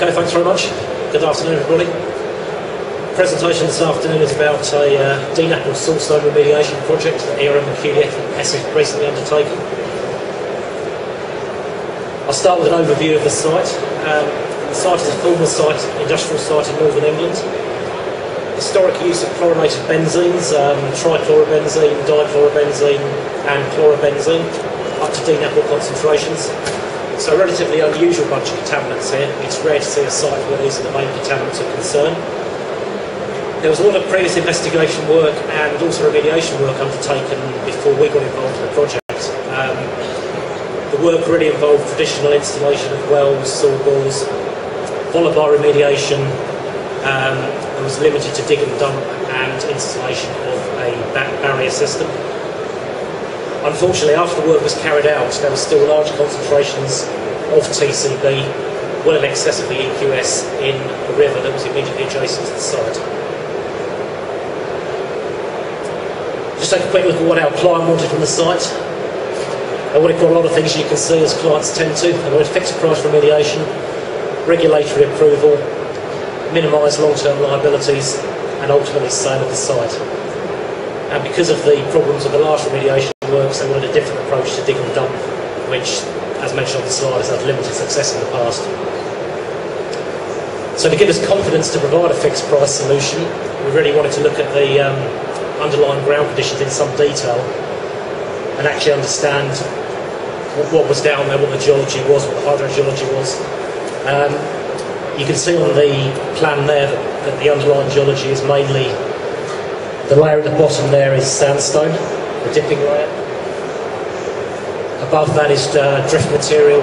Okay, thanks very much. Good afternoon, everybody. The presentation this afternoon is about a DNAPL siltstone remediation project that ERM and QDS have recently undertaken. I'll start with an overview of the site. The site is a former industrial site in northern England. Historic use of chlorinated benzenes, trichlorobenzene, dichlorobenzene and chlorobenzene, up to DNAPL concentrations. So a relatively unusual bunch of contaminants here. It's rare to see a site where these are the main contaminants of concern. There was a lot of previous investigation work and also remediation work undertaken before we got involved in the project. The work really involved traditional installation of wells, saw bores, followed by remediation. It was limited to dig and dump and installation of a back barrier system. Unfortunately, after the work was carried out, there were still large concentrations of TCB, well in excess of the EQS, in the river that was immediately adjacent to the site. Just take a quick look at what our client wanted from the site. They wanted quite a lot of things, you can see, as clients tend to. They wanted fixed price remediation, regulatory approval, minimise long-term liabilities, and ultimately sale of the site. And because of the problems of the last remediation works, they wanted a different approach to dig and dump, which, as mentioned on the slide, has had limited success in the past. So to give us confidence to provide a fixed price solution, we really wanted to look at the underlying ground conditions in some detail and actually understand what was down there, what the geology was, what the hydrogeology was. You can see on the plan there that the underlying geology is mainly, the layer at the bottom there is sandstone, the dipping layer. Above that is drift material,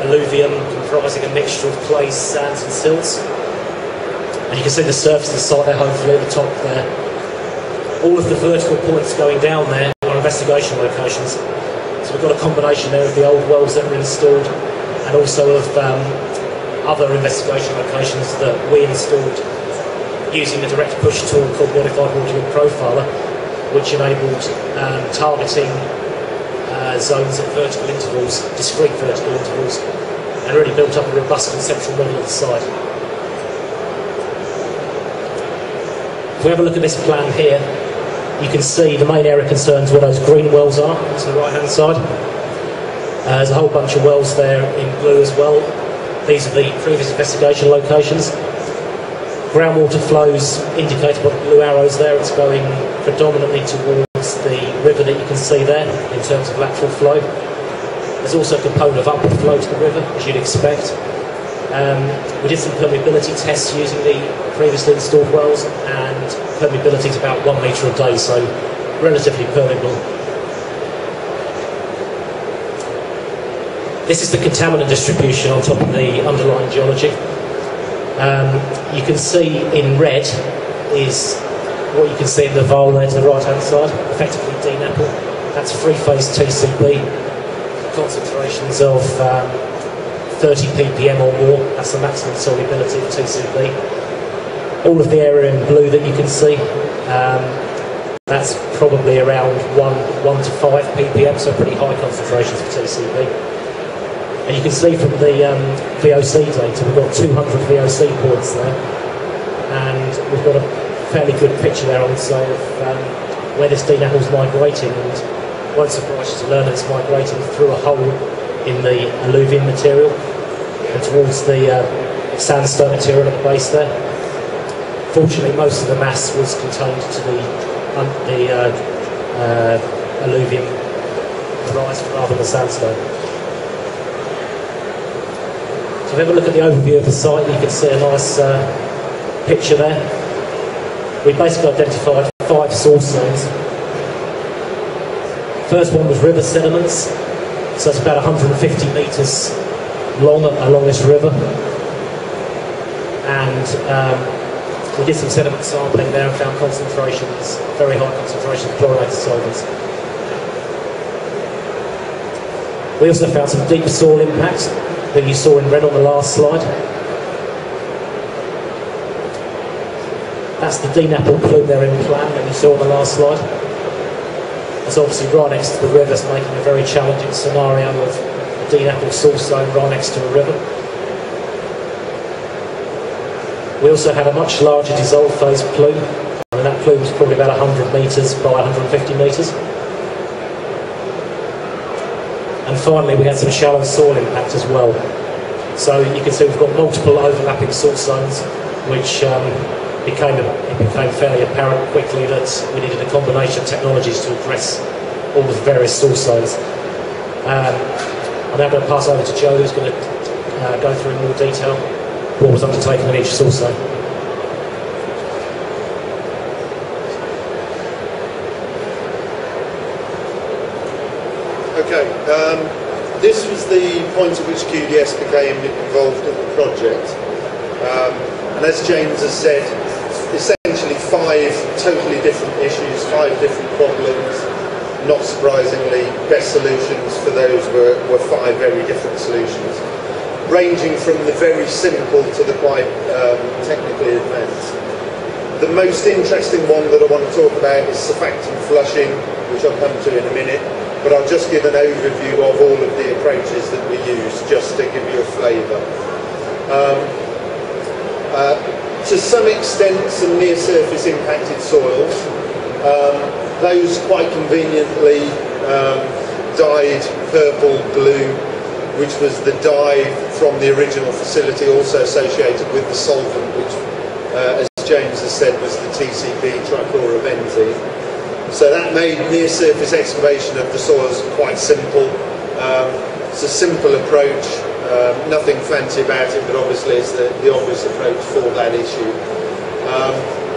alluvium, comprising a mixture of clays, sands and silts. And you can see the surface of the site there, hopefully at the top there. All of the vertical points going down there are investigation locations. So we've got a combination there of the old wells that were installed and also of other investigation locations that we installed using a direct push tool called Modified Water Profiler, which enabled targeting zones at vertical intervals, discrete vertical intervals, and really built up a robust conceptual model of the site. If we have a look at this plan here, you can see the main area concerns where those green wells are, to the right hand side. There's a whole bunch of wells there in blue as well. These are the previous investigation locations. Groundwater flows indicated by the blue arrows there. It's going predominantly towards the river that you can see there in terms of lateral flow. There's also a component of upward flow to the river, as you'd expect. We did some permeability tests using the previously installed wells, and permeability is about 1 metre a day, so relatively permeable. This is the contaminant distribution on top of the underlying geology. You can see in red is what you can see in the vial there to the right hand side, effectively DNAPL. That's free-phase TCB, concentrations of 30 ppm or more. That's the maximum solubility of TCB. All of the area in blue that you can see, that's probably around 1 to 5 ppm, so pretty high concentrations of TCB. And you can see from the VOC data, we've got 200 VOC points there, and we've got a fairly good picture there, I would say, of where this DNAPL is migrating, and won't surprise you to learn that it's migrating through a hole in the alluvium material and towards the sandstone material at the base there. Fortunately, most of the mass was contained to the alluvium horizon rather than sandstone. So if we have a look at the overview of the site, you can see a nice picture there. We basically identified 5 source zones. First one was river sediments, so it's about 150 metres long along this river. And we did some sediment sampling there and found concentrations, very high concentrations of chlorinated solvents. We also found some deep soil impacts that you saw in red on the last slide. That's the DNAPL plume there in plan that you saw on the last slide. It's obviously right next to the river, so making a very challenging scenario of a DNAPL siltstone right next to a river. We also had a much larger dissolved phase plume, and that plume was probably about 100 metres by 150 metres. And finally we had some shallow soil impact as well. So you can see we've got multiple overlapping source zones, which it became fairly apparent quickly that we needed a combination of technologies to address all the various source zones. I'm now going to pass over to Joe, who's going to go through in more detail what was undertaken in each source zone. Okay, this was the point at which QDS became involved in the project. And as James has said, essentially 5 totally different issues, 5 different problems. Not surprisingly, best solutions for those were 5 very different solutions, ranging from the very simple to the quite technically advanced. The most interesting one that I want to talk about is surfactant flushing, which I'll come to in a minute, but I'll just give an overview of all of the approaches that we use, just to give you a flavour. To some extent, some near-surface impacted soils. Those quite conveniently dyed purple blue, which was the dye from the original facility, also associated with the solvent, which, as James has said, was the TCB, trichlorobenzene. So that made near-surface excavation of the soils quite simple. It's a simple approach, nothing fancy about it, but obviously it's the obvious approach for that issue.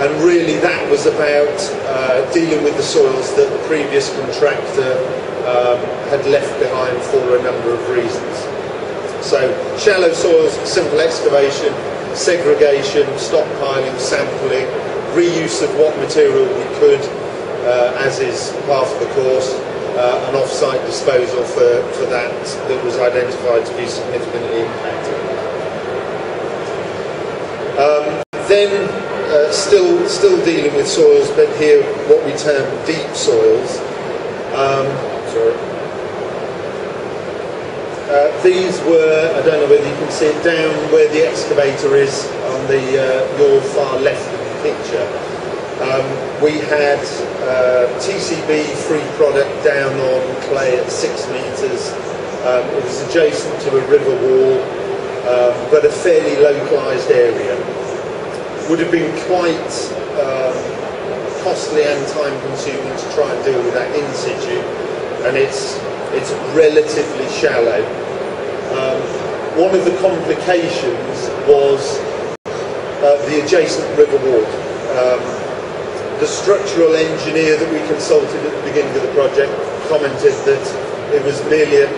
And really that was about dealing with the soils that the previous contractor had left behind for a number of reasons. So shallow soils, simple excavation, segregation, stockpiling, sampling, reuse of what material we could, as is part of the course, and off-site disposal for that was identified to be significantly impacted. Then still dealing with soils, but here what we term deep soils. These were, I don't know whether you can see it, down where the excavator is on your far left of the picture. We had TCB free product down on clay at 6 metres. It was adjacent to a river wall, but a fairly localised area. Would have been quite costly and time consuming to try and deal with that in situ, and it's relatively shallow. One of the complications was the adjacent river wall. The structural engineer that we consulted at the beginning of the project commented that it was merely a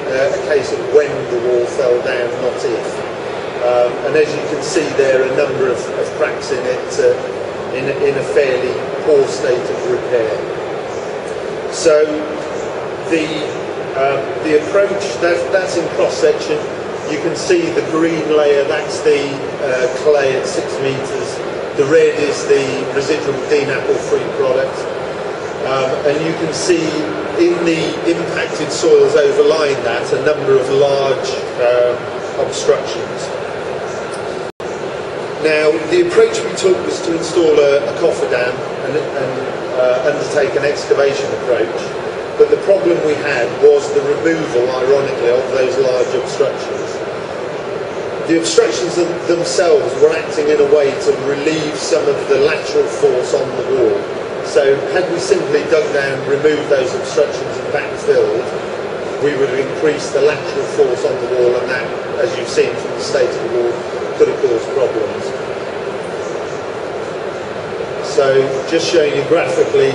case of when the wall fell down, not if. And as you can see there are a number of cracks in it in a fairly poor state of repair. So the approach, that's in cross-section. You can see the green layer, that's the clay at 6 metres. The red is the residual DNAPL free product. And you can see in the impacted soils overlying that a number of large obstructions. Now, the approach we took was to install a cofferdam and undertake an excavation approach, but the problem we had was the removal, ironically, of those large obstructions. The obstructions themselves were acting in a way to relieve some of the lateral force on the wall. So had we simply dug down, removed those obstructions and backfilled, we would have increased the lateral force on the wall, and that, as you've seen from the state of the wall, could have caused problems. So just showing you graphically,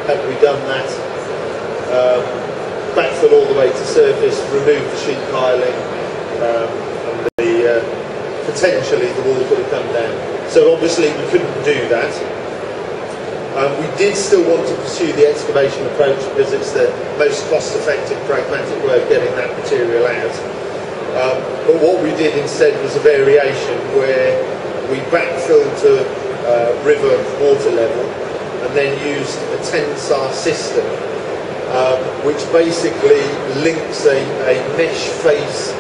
had we done that, backfill all the way to surface, remove the sheet piling, and potentially the wall could have come down. So obviously we couldn't do that. We did still want to pursue the excavation approach because it's the most cost-effective, pragmatic way of getting that material out. But what we did instead was a variation where we backfilled to river water level and then used a tensar system which basically links a mesh face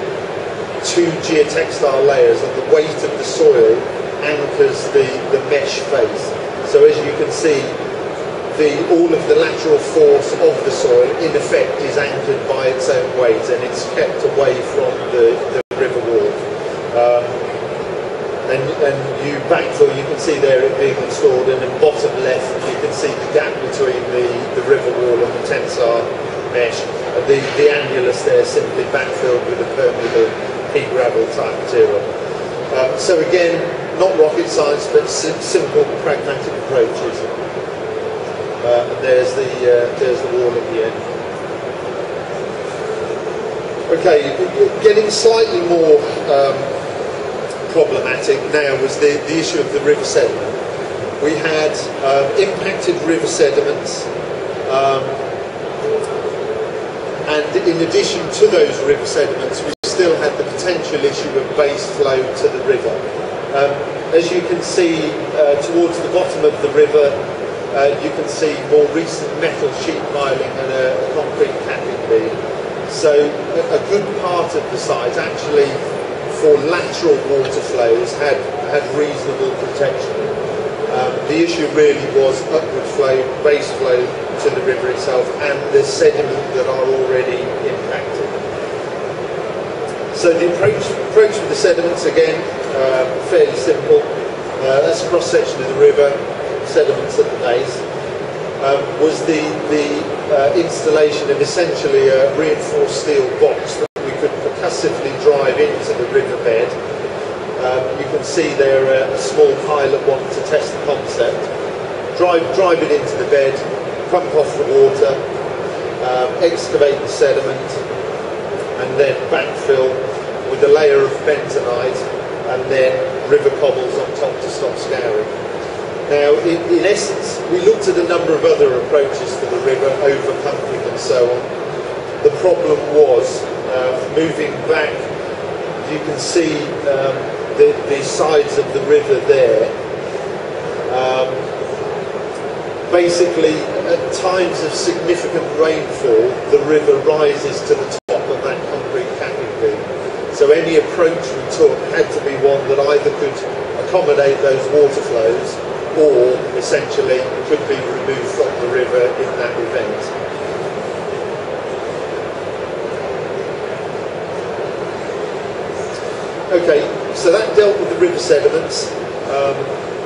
to geotextile layers, and the weight of the soil anchors the mesh face. So as you can see, all of the lateral force of the soil in effect is anchored by its own weight, and it's kept away from the river wall. And you backfill, you can see there it being installed, and in bottom left you can see the gap between the river wall and the tensile mesh. The annulus there simply backfilled with a permeable pea gravel type material. So again, not rocket science, but simple pragmatic approaches. And there's the wall at the end. Okay, getting slightly more problematic now was the issue of the river sediment. We had impacted river sediments, and in addition to those river sediments, we still had the potential issue of base flow to the river. As you can see towards the bottom of the river, you can see more recent metal sheet piling and a concrete capping beam. So a good part of the site actually for lateral water flows had reasonable protection. The issue really was upward flow, base flow to the river itself, and the sediment that are already impacted. So the approach with the sediments, again, fairly simple. That's a cross-section of the river, sediments at the base. Was the installation of essentially a reinforced steel box that we could percussively drive into the riverbed. You can see there a small pilot one to test the concept. Drive it into the bed, pump off the water, excavate the sediment, and then backfill with a layer of bentonite, and then river cobbles on top to stop scouring. Now, in essence, we looked at a number of other approaches for the river, over pumping and so on. The problem was moving back. You can see the sides of the river there. Basically, at times of significant rainfall, the river rises to the top of that concrete capping beam. So any approach we took had to be one that either could accommodate those water flows, or essentially could be removed from the river in that event. Okay, so that dealt with the river sediments.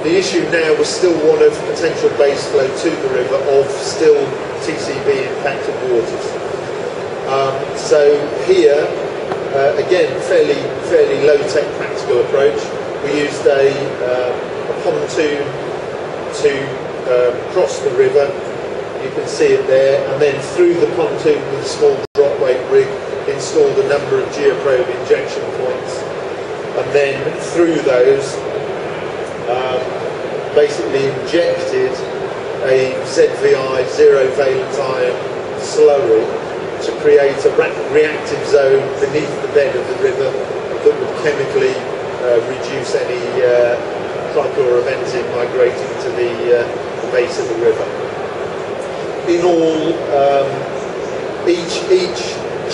The issue now was still one of potential base flow to the river of still TCB impacted waters. So here, again, fairly low-tech practical approach. We used a pontoon to cross the river. You can see it there, and then through the pontoon with a small drop weight rig, installed a number of geoprobe injection points, and then through those basically injected a ZVI, zero valent ion slurry, to create a reactive zone beneath the bed of the river that would chemically reduce any trichlorobenzene migrating to the base of the river. In all, each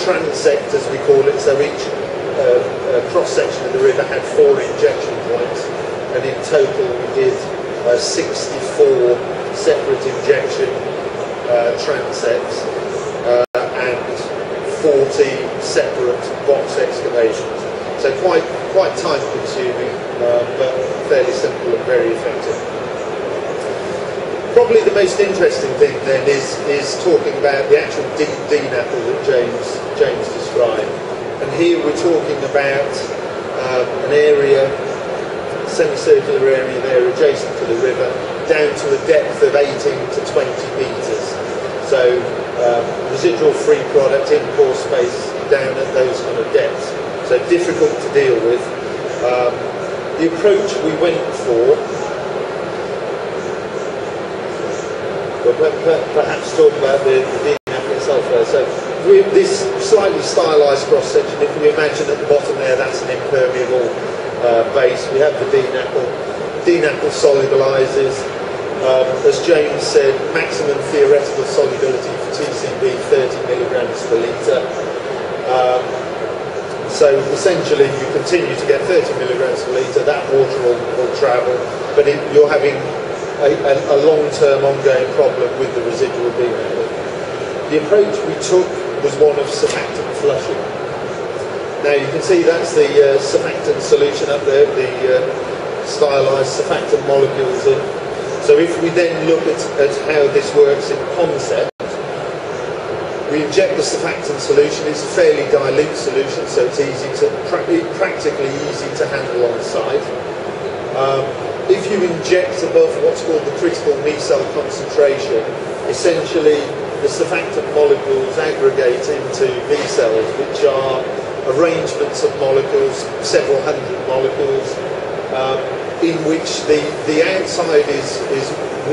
transect, as we call it, so each cross-section of the river had 4 injection points, and in total we did 64 separate injection transects and 40 separate box excavations. So quite time consuming, but fairly simple and very effective. Probably the most interesting thing then is talking about the actual DNAPL that James described. And here we're talking about an area, semicircular area there adjacent to the river, down to a depth of 18 to 20 metres. So residual free product in pore space down at those kind of depths. So difficult to deal with. The approach we went for, well, perhaps talk about the DNAPL itself there. So with this slightly stylised cross section, if you imagine at the bottom there, that's an impermeable base. We have the DNAPL. DNAPL solubilizes. As James said, maximum theoretical solubility for TCB 30 milligrams per litre. So essentially you continue to get 30 milligrams per litre, that water will travel, but you're having a long-term ongoing problem with the residual DNAPL. The approach we took was one of surfactant flushing. Now you can see that's the surfactant solution up there, the stylised surfactant molecules in. So if we then look at how this works in concept, we inject the surfactant solution. It's a fairly dilute solution, so it's practically easy to handle on site. If you inject above what's called the critical micelle concentration, essentially the surfactant molecules aggregate into micelles, which are arrangements of molecules, several hundred molecules, in which the outside is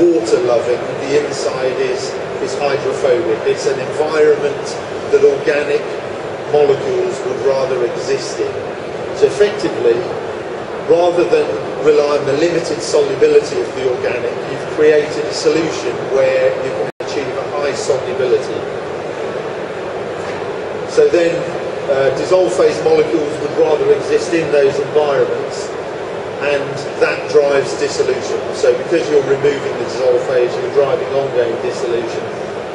water-loving, the inside is hydrophobic. It's an environment that organic molecules would rather exist in. So effectively, rather than rely on the limited solubility of the organic, you've created a solution where you can achieve a high solubility. So then dissolved phase molecules would rather exist in those environments, and that drives dissolution. So because you're removing the dissolved phase, you're driving ongoing dissolution.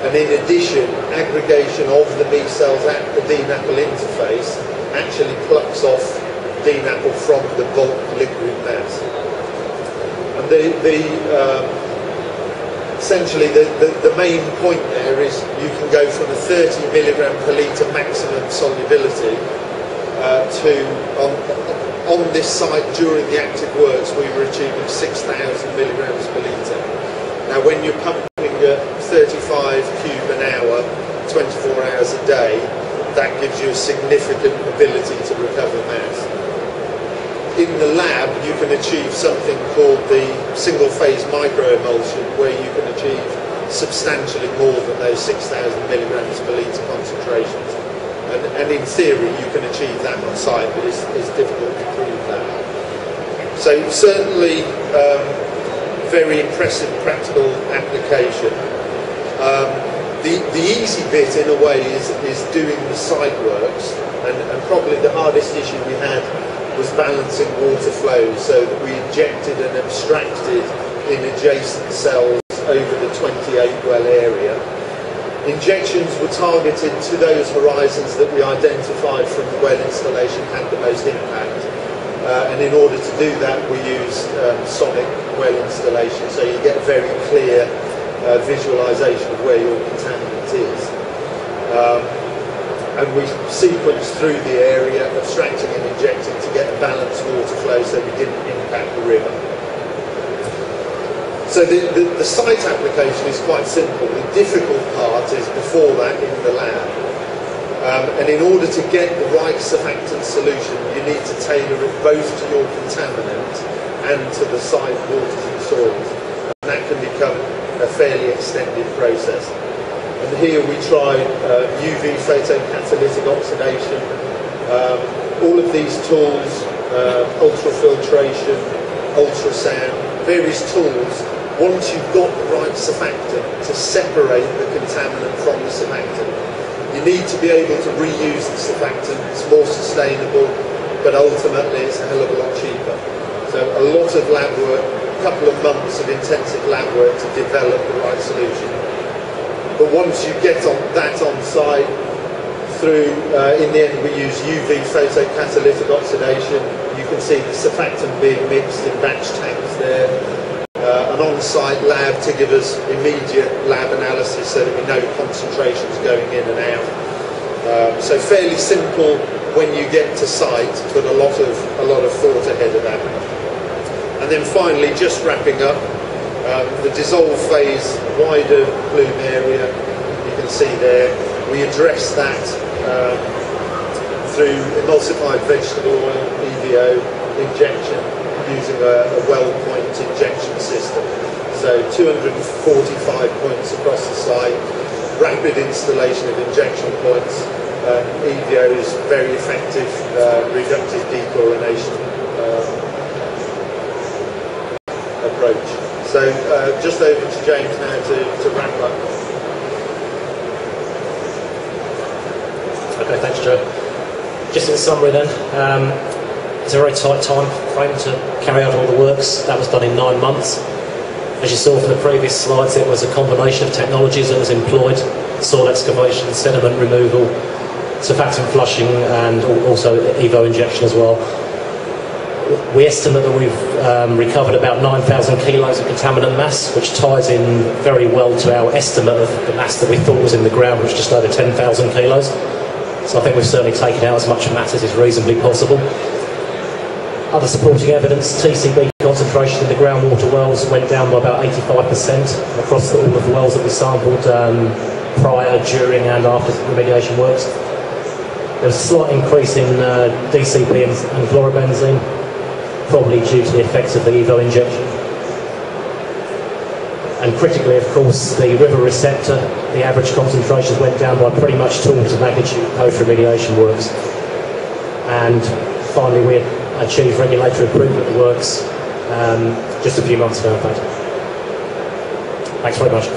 And in addition, aggregation of the micelles at the DNAPL interface actually plucks off DNAPL from the bulk liquid mass. And essentially the main point there is you can go from a 30 milligram per litre maximum solubility on this site during the active works we were achieving 6,000 milligrams per litre. Now when you're pumping at 35 cube an hour, 24 hours a day, that gives you a significant ability to recover mass. In the lab you can achieve something called the single phase microemulsion, where you can achieve substantially more than those 6,000 milligrams per litre concentrations. And in theory you can achieve that on site, but it's difficult to prove that. So certainly very impressive practical application. The easy bit in a way is doing the site works, and probably the hardest issue we had was balancing water flows, so that we injected and abstracted in adjacent cells over the 28 well area. Injections were targeted to those horizons that we identified from the well installation had the most impact, and in order to do that we used sonic well installation, so you get a very clear visualization of where your contaminant is. And we sequenced through the area, abstracting and injecting to get a balanced water flow so we didn't impact the river. So the site application is quite simple. The difficult part is before that in the lab. And in order to get the right surfactant solution, you need to tailor it both to your contaminant and to the site waters and soils. And that can become a fairly extended process. And here we tried UV photocatalytic oxidation, all of these tools, ultrafiltration, ultrasound, various tools. Once you've got the right surfactant to separate the contaminant from the surfactant, you need to be able to reuse the surfactant. It's more sustainable, but ultimately it's a hell of a lot cheaper. So a lot of lab work, a couple of months of intensive lab work to develop the right solution. But once you get that on site, through, in the end we use UV photocatalytic oxidation. You can see the surfactant being mixed in batch tanks there. An on-site lab to give us immediate lab analysis so that we know concentrations going in and out. So fairly simple when you get to site, but a lot of thought ahead of that. And then finally, just wrapping up, the dissolved phase wider plume area, you can see there, we address that through emulsified vegetable oil, EVO, injection, using a well point injection system. So 245 points across the site, rapid installation of injection points. EVO is very effective reductive dechlorination approach. So just over to James now to wrap up. Okay, thanks Joe. just in summary then, it's a very tight time frame to carry out all the works. That was done in 9 months. As you saw from the previous slides, it was a combination of technologies that was employed: soil excavation, sediment removal, surfactant flushing, and also evo injection as well. We estimate that we've recovered about 9,000 kilos of contaminant mass, which ties in very well to our estimate of the mass that we thought was in the ground, which was just over 10,000 kilos. So I think we've certainly taken out as much mass as is reasonably possible. Other supporting evidence: TCB concentration in the groundwater wells went down by about 85% across all of the wells that we sampled prior, during and after remediation works. There was a slight increase in DCB and chlorobenzene, probably due to the effects of the evo injection. And critically, of course, the river receptor, the average concentrations went down by pretty much 2 orders of magnitude post-remediation works. And finally, we achieved regulatory approval of the works just a few months ago, in fact. Thanks very much.